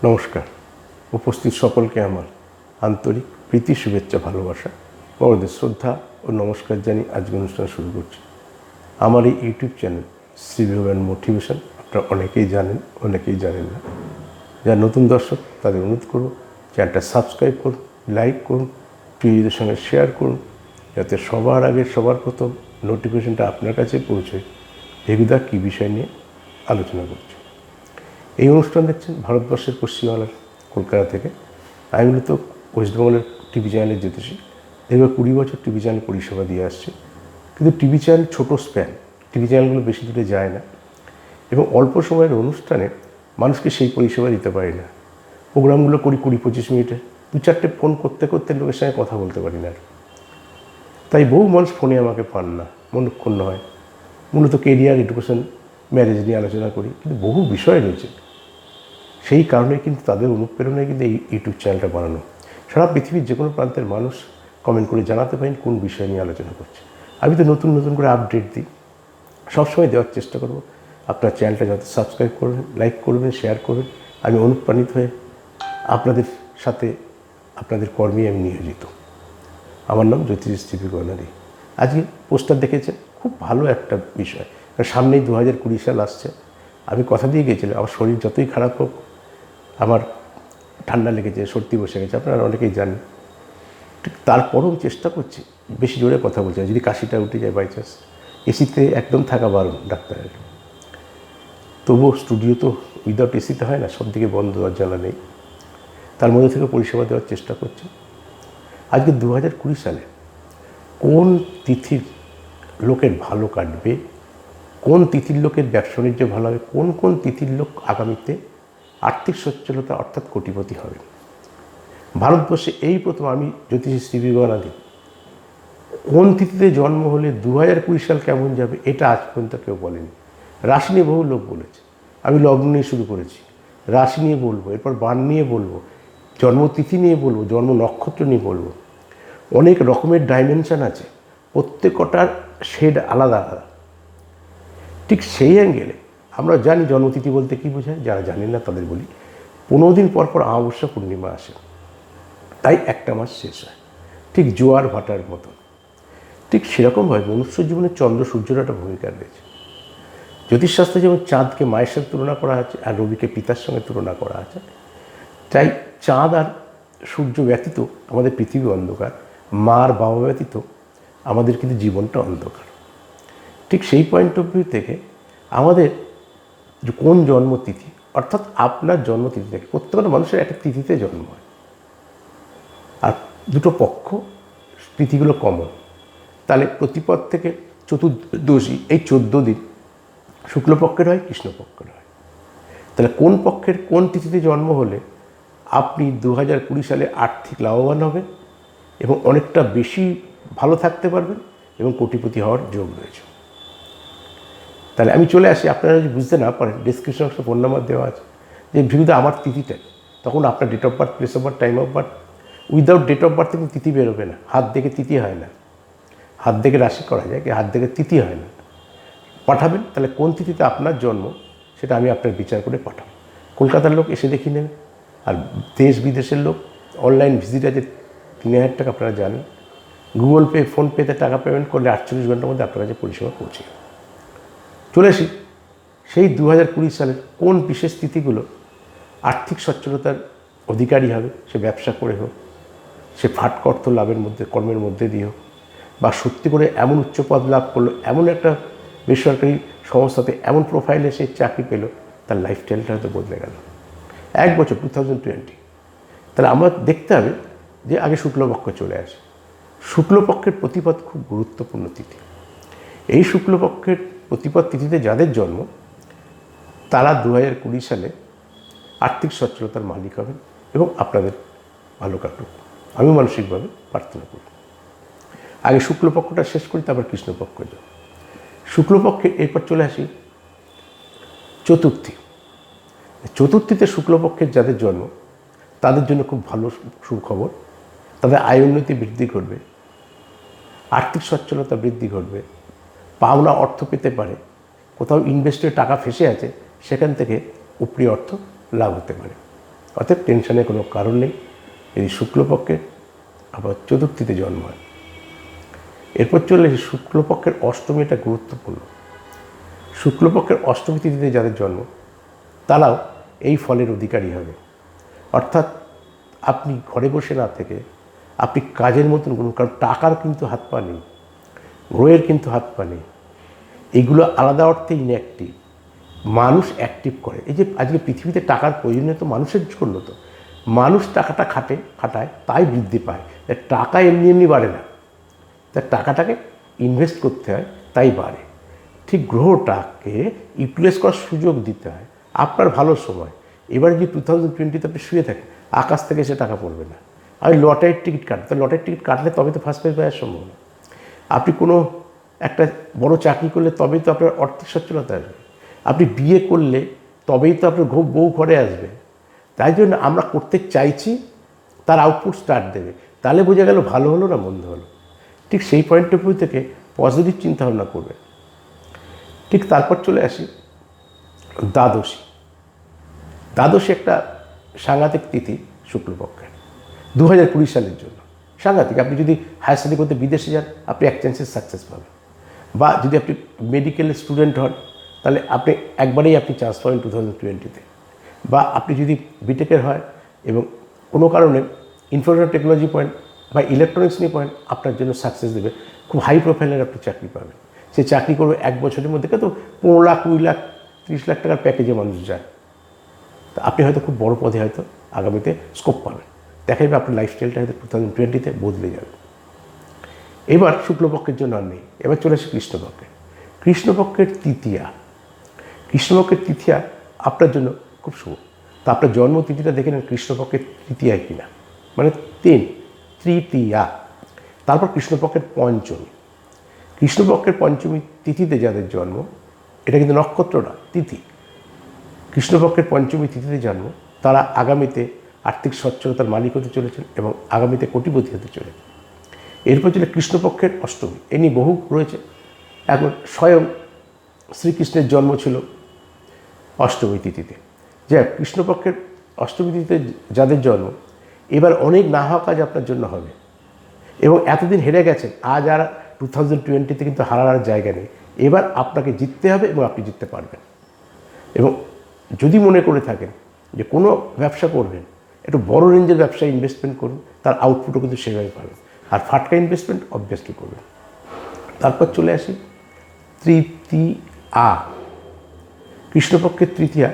নমস্কার। উপস্থিত সকলকে আমার আন্তরিক প্রীতি, শুভেচ্ছা, ভালোবাসা, বড়দের শ্রদ্ধা ও নমস্কার জানিয়ে আজকের অনুষ্ঠান শুরু করছি। আমার এই ইউটিউব চ্যানেল শ্রীবিভব অ্যান্ড মোটিভেশন আপনারা অনেকেই জানেন, অনেকেই জানেন না। যারা নতুন দর্শক তাদের অনুরোধ করব চ্যানেলটা সাবস্ক্রাইব করুন, লাইক করুন, প্রিয়দের সঙ্গে শেয়ার করুন, যাতে সবার আগে সবার প্রথম নোটিফিকেশনটা আপনার কাছে পৌঁছয়। দেবিদা কী বিষয় নিয়ে আলোচনা করছি। এই অনুষ্ঠান দেখছেন ভারতবর্ষের পশ্চিমবাংলার কলকাতা থেকে। আমি মূলত ওয়েস্টবেঙ্গলের টিভি চ্যানেলের জ্যোতিষী। দীর্ঘ 20 বছর টিভি চ্যানেল পরিষেবা দিয়ে আসছে, কিন্তু টিভি চ্যানেল ছোটো স্প্যান, টিভি চ্যানেলগুলো বেশি দূরে যায় না এবং অল্প সময়ের অনুষ্ঠানে মানুষকে সেই পরিষেবা দিতে পারি না। প্রোগ্রামগুলো করি 20-25 মিনিটে, 2-4টে ফোন করতে করতে লোকের সঙ্গে কথা বলতে পারি না। তাই বহু মানুষ ফোনে আমাকে পান না, মনক্ষুণ্ণ হয়। মূলত কেরিয়ার, এডুকেশন, ম্যারেজ নিয়ে আলোচনা করি, কিন্তু বহু বিষয় রয়েছে। সেই কারণে কিন্তু তাদের অনুপ্রেরণায় কিন্তু এই ইউটিউব চ্যানেলটা বানানো। সারা পৃথিবীর যে কোনো প্রান্তের মানুষ কমেন্ট করে জানাতে পারেন কোন বিষয় নিয়ে আলোচনা করছে। আমি তো নতুন নতুন করে আপডেট দিই, সবসময় দেওয়ার চেষ্টা করব। আপনার চ্যানেলটা যাতে সাবস্ক্রাইব করবেন, লাইক করবেন, শেয়ার করবেন। আমি অনুপ্রাণিত হয়ে আপনাদের সাথে আপনাদের কর্মে আমি নিয়োজিত। আমার নাম জ্যোতিষ টিভি গয়নারি। আজকে পোস্টার দেখেছেন, খুব ভালো একটা বিষয়। সামনেই 2020 সাল আসছে। আমি কথা দিয়ে গিয়েছিলাম আমার শরীর যতই খারাপ হোক, আমার ঠান্ডা লেগেছে, সর্দি বসে গেছে, আপনারা অনেকেই জানেন, ঠিক তারপরেও চেষ্টা করছি বেশি জোরে কথা বলছি না। যদি কাশিটা উঠে যায় বাই চান্স, এসিতে একদম থাকা বারণ ডাক্তারের। তবুও স্টুডিও তো উইদাউট এসিতে হয় না, সব দিকে বন্ধ, জানা নেই, তার মধ্যে থেকে পরিষেবা দেওয়ার চেষ্টা করছি। আজকে 2020 সালে কোন তিথির লোকের ভালো কাটবে, কোন তিথির লোকের ব্যবসা বাণিজ্য ভালো হবে, কোন কোন তিথির লোক আগামীতে আর্থিক সচ্ছলতা অর্থাৎ কোটিপতি হবে। ভারতবর্ষে এই প্রথম আমি জ্যোতিষী শ্রীবিভবানাদি কোন তিথিতে জন্ম হলে 2020 সাল কেমন যাবে এটা আজ পর্যন্ত কেউ বলেনি। রাশি নিয়ে বহু লোক বলেছে, আমি লগ্ন নিয়ে শুরু করেছি, রাশি নিয়ে বলবো, এরপর বান নিয়ে বলবো, জন্মতিথি নিয়ে বলবো, জন্ম নক্ষত্র নিয়ে বলবো। অনেক রকমের ডাইমেনশান আছে, প্রত্যেকটার শেড আলাদা আলাদা। ঠিক সেই অ্যাঙ্গেলে আমরা জানি জন্মতিথি বলতে কী বোঝায়, যারা জানেন না তাদের বলি। 15 দিন পর পর অমাবস্যা পূর্ণিমা আসে, তাই একটা মাস শেষ হয়, ঠিক জোয়ার ভাটার মতো। ঠিক সেরকমভাবে মনুষ্য জীবনে চন্দ্র সূর্যের একটা ভূমিকা রয়েছে। জ্যোতিষশাস্ত্রে যেমন চাঁদকে মায়ের সাথে তুলনা করা আছে আর রবিকে পিতার সঙ্গে তুলনা করা আছে, তাই চাঁদ আর সূর্য ব্যতীত আমাদের পৃথিবী অন্ধকার, মা আর বাবা ব্যতীত আমাদের কিন্তু জীবনটা অন্ধকার। ঠিক সেই পয়েন্ট অফ ভিউ থেকে আমাদের কোন জন্মতিথি, অর্থাৎ আপনার জন্মতিথি থেকে প্রত্যেকটা মানুষের একটা তিথিতে জন্ম হয়, আর দুটো পক্ষ তিথিগুলো কমন। তাহলে প্রতিপদ থেকে চতুর্দশী এই 14 দিন শুক্লপক্ষের হয়, কৃষ্ণপক্ষের হয়। তাহলে কোন পক্ষের কোন তিথিতে জন্ম হলে আপনি 2020 সালে আর্থিক লাভবান হবেন এবং অনেকটা বেশি ভালো থাকতে পারবেন এবং কোটিপতি হওয়ার যোগ রয়েছে। তাহলে আমি চলে আসি, আপনারা যদি বুঝতে না পারেন ডিসক্রিপশন বক্সে ফোন নাম্বার দেওয়া আছে, যে ভিডিওতে আমার তিথিটা, তখন আপনার date of birth, place of birth, time of birth. Without date of birth কিন্তু তিথি বেরোবে না, হাত দেখে তিথি হয় না। হাত দেখে রাশি করা যায়, হাত দেখে তিথি হয় না। পাঠাবেন, তাহলে কোন তিথিতে আপনার জন্ম সেটা আমি আপনার বিচার করে পাঠাবো। কলকাতার লোক এসে দেখিয়ে নেবেন, আর দেশ বিদেশের লোক অনলাইন ভিজিট আছে 3000 টাকা, আপনারা জানেন। গুগল পে, ফোনপেতে টাকা পেমেন্ট করলে 48 ঘন্টার মধ্যে আপনার কাছে পরিষেবা পৌঁছে যাবে। চলে আসি সেই 2020 সালের কোন বিশেষ তিথিগুলো আর্থিক সচ্ছলতার অধিকারী হবে, সে ব্যবসা করে হোক, সে ফাটক অর্থ লাভের মধ্যে, কর্মের মধ্যে দিয়ে হোক, বা সত্যি করে এমন উচ্চ পদ লাভ করলো, এমন একটা বেসরকারি সংস্থাতে এমন প্রোফাইলে সে চাকরি পেল, তার লাইফস্টাইলটা হয়তো বদলে গেল। 1 বছর 2020। তাহলে আমরা দেখতে হবে যে আগে শুক্লপক্ষ চলে আসে। শুক্লপক্ষের প্রতিপদ খুব গুরুত্বপূর্ণ তিথি। এই শুক্লপক্ষের প্রতিপদ তিথিতে যাদের জন্ম, তারা 2020 সালে আর্থিক সচ্ছলতার মালিক হবেন এবং আপনাদের ভালো কাটুক, আমি মানসিকভাবে প্রার্থনা করি। আগে শুক্লপক্ষটা শেষ করি, তারপর কৃষ্ণপক্ষ যাব। শুক্লপক্ষে এরপর চলে আসি চতুর্থী। চতুর্থীতে শুক্লপক্ষের যাদের জন্ম, তাদের জন্য খুব ভালো সুখবর। তাদের আয় উন্নতি বৃদ্ধি ঘটবে, আর্থিক সচ্ছলতা বৃদ্ধি ঘটবে, পাওনা অর্থ পেতে পারে, কোথাও ইনভেস্টের টাকা ফেসে আছে সেখান থেকে উপরি অর্থ লাভ হতে পারে। অতএব টেনশনের কোনো কারণ নেই। যদি শুক্লপক্ষে আবার চতুর্থীতে জন্ম হয়, এরপর চলে এসে শুক্লপক্ষের অষ্টমী, এটা গুরুত্বপূর্ণ। শুক্লপক্ষের অষ্টমী তিথিতে যাদের জন্ম তারাও এই ফলের অধিকারী হবে। অর্থাৎ আপনি ঘরে বসে না থেকে আপনি কাজের মতন করুন, কারণ টাকার কিন্তু হাত পা নেই, গ্রহের কিন্তু হাত পা নেই। এগুলো আলাদা অর্থে ইনঅ্যাক্টিভ, মানুষ অ্যাক্টিভ করে। এই যে আজকে পৃথিবীতে টাকার প্রয়োজনীয় তো মানুষের জন্য, তো মানুষ টাকাটা খাটায় তাই বৃদ্ধি পায়। টাকা এমনি এমনি বাড়ে না, তার টাকাটাকে ইনভেস্ট করতে হয় তাই বাড়ে। ঠিক গ্রহটাকে ইউটিলাইজ করার সুযোগ দিতে হয়। আপনার ভালো সময় এবারে যে 2020-তে আপনি শুয়ে থাকেন, আকাশ থেকে সে টাকা পড়বে না। আমি লটারির টিকিট কাটতে, লটারির টিকিট কাটলে তবে তো ফার্স্ট প্রাইজ পাওয়ার সম্ভব না। আপনি কোনো একটা বড় চাকরি করলে তবেই তো আপনার আর্থিক সচ্ছলতা আসবে। আপনি বিয়ে করলে তবেই তো আপনার বউ ঘরে আসবে। তাই জন্য আমরা করতে চাইছি, তার আউটপুট স্টার্ট দেবে, তাহলে বোঝা গেল ভালো হলো না মন্দ হলো। ঠিক সেই পয়েন্ট অফ ভিউ থেকে পজিটিভ চিন্তাভাবনা করবে। ঠিক তারপর চলে আসি দ্বাদশী। দ্বাদশী একটা সাংঘাতিক তিথি শুক্লপক্ষের, 2020 সালের জন্য সাংঘাতিক। আপনি যদি হায়ার স্টাডি করতে বিদেশে যান, আপনি এক চান্সে সাকসেস পাবেন। বা যদি আপনি মেডিকেলের স্টুডেন্ট হন, তাহলে আপনি একবারেই আপনি চান্স পাবেন 2020-তে। বা আপনি যদি বিটেকের হয় এবং কোনো কারণে ইনফরমেশন টেকনোলজি পয়েন্ট বা ইলেকট্রনিক্স নিয়ে পয়েন্ট আপনার জন্য সাকসেস দেবে, খুব হাই প্রোফাইলের আপনি চাকরি পাবেন। সে চাকরি করবে 1 বছরের মধ্যে, কিন্তু 15 লাখ, 20 লাখ, 30 লাখ টাকার প্যাকেজে মানুষ যায়। তা আপনি হয়তো খুব বড় পদে হয়তো আগামীতে স্কোপ পাবেন। দেখা যাবে আপনার লাইফস্টাইলটা হয়তো 2020-তে বদলে যাবে। এবার শুক্লপক্ষের জন্য আর নেই, এবার চলে আসে কৃষ্ণপক্ষে। কৃষ্ণপক্ষের তৃতীয়া। কৃষ্ণপক্ষের তৃতীয়া আপনার জন্য খুব শুভ। তা আপনার জন্মতিথিটা দেখে নেন কৃষ্ণপক্ষের তৃতীয়া কিনা, মানে 3 তৃতীয়া। তারপর কৃষ্ণপক্ষের পঞ্চমী। কৃষ্ণপক্ষের পঞ্চমী তিথিতে যাদের জন্ম, এটা কিন্তু নক্ষত্র না, তিথি। কৃষ্ণপক্ষের পঞ্চমী তিথিতে জন্ম তারা আগামীতে আর্থিক সচ্ছলতার মালিক হতে চলেছেন এবং আগামীতে কোটিপতি হতে চলেছেন। এরপর চলে কৃষ্ণপক্ষের অষ্টমী। এ নিয়ে বহু রয়েছে। এখন স্বয়ং শ্রীকৃষ্ণের জন্ম ছিল অষ্টমী তিথিতে। যাই কৃষ্ণপক্ষের অষ্টমী তিথিতে যাদের জন্ম, এবার অনেক না হওয়া কাজ আপনার জন্য হবে এবং এতদিন হেরে গেছেন, আজ আর 2020-তে কিন্তু হারার জায়গা নেই। এবার আপনাকে জিততে হবে এবং আপনি জিততে পারবেন। এবং যদি মনে করে থাকেন যে কোনো ব্যবসা করবেন, একটু বড় রেঞ্জের ব্যবসায় ইনভেস্টমেন্ট করুন, তার আউটপুটও কিন্তু সেভাবে পাবেন। আর ফাটকা ইনভেস্টমেন্ট অবভিয়াসলি করবেন। তারপর চলে আসি তৃতীয়া। কৃষ্ণপক্ষের তৃতীয়া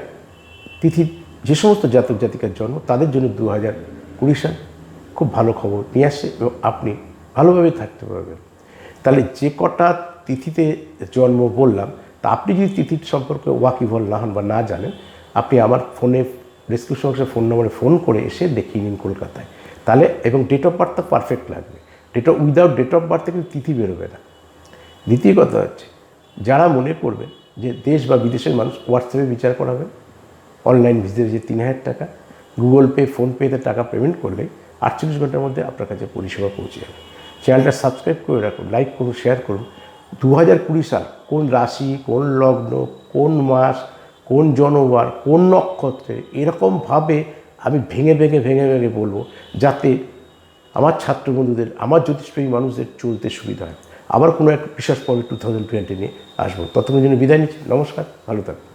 তিথি যে সমস্ত জাতক জাতিকার জন্ম, তাদের জন্য 2020 সাল খুব ভালো খবর নিয়ে আসছে এবং আপনি ভালোভাবে থাকতে পারবেন। তাহলে যে কটা তিথিতে জন্ম বললাম, তা আপনি যদি তিথির সম্পর্কে ওয়াকিবহাল না হন বা না জানেন, আপনি আমার ফোনে ডেসক্রিপশন বক্সে ফোন নম্বরে ফোন করে এসে দেখিয়ে নিন কলকাতায়। তাহলে এবং ডেট অফ বার্থটা পারফেক্ট লাগবে। উইদাউট ডেট অফ বার্থে কিন্তু তিথি বেরোবে না। দ্বিতীয় কথা হচ্ছে, যারা মনে করবেন যে দেশ বা বিদেশের মানুষ, হোয়াটসঅ্যাপে বিচার করাবেন। অনলাইন ভিজিটে যে 3000 টাকা, গুগল পে, ফোনপেতে টাকা পেমেন্ট করলে 48 ঘন্টার মধ্যে আপনার কাছে পরিষেবা পৌঁছে যাবে। চ্যানেলটা সাবস্ক্রাইব করে রাখুন, লাইক করুন, শেয়ার করুন। 2020 সাল কোন রাশি, কোন লগ্ন, কোন মাস, কোন জনবার, কোন নক্ষত্রে, এরকমভাবে আমি ভেঙে বলবো, যাতে আমার ছাত্র বন্ধুদের, আমার জ্যোতিষপ্রেমী মানুষদের চলতে সুবিধা হয়। আবার কোনো এক বিশেষ পর্বে 2020 নিয়ে আসবো। ততক্ষণের জন্য বিদায় নিচ্ছি। নমস্কার, ভালো থাকুন।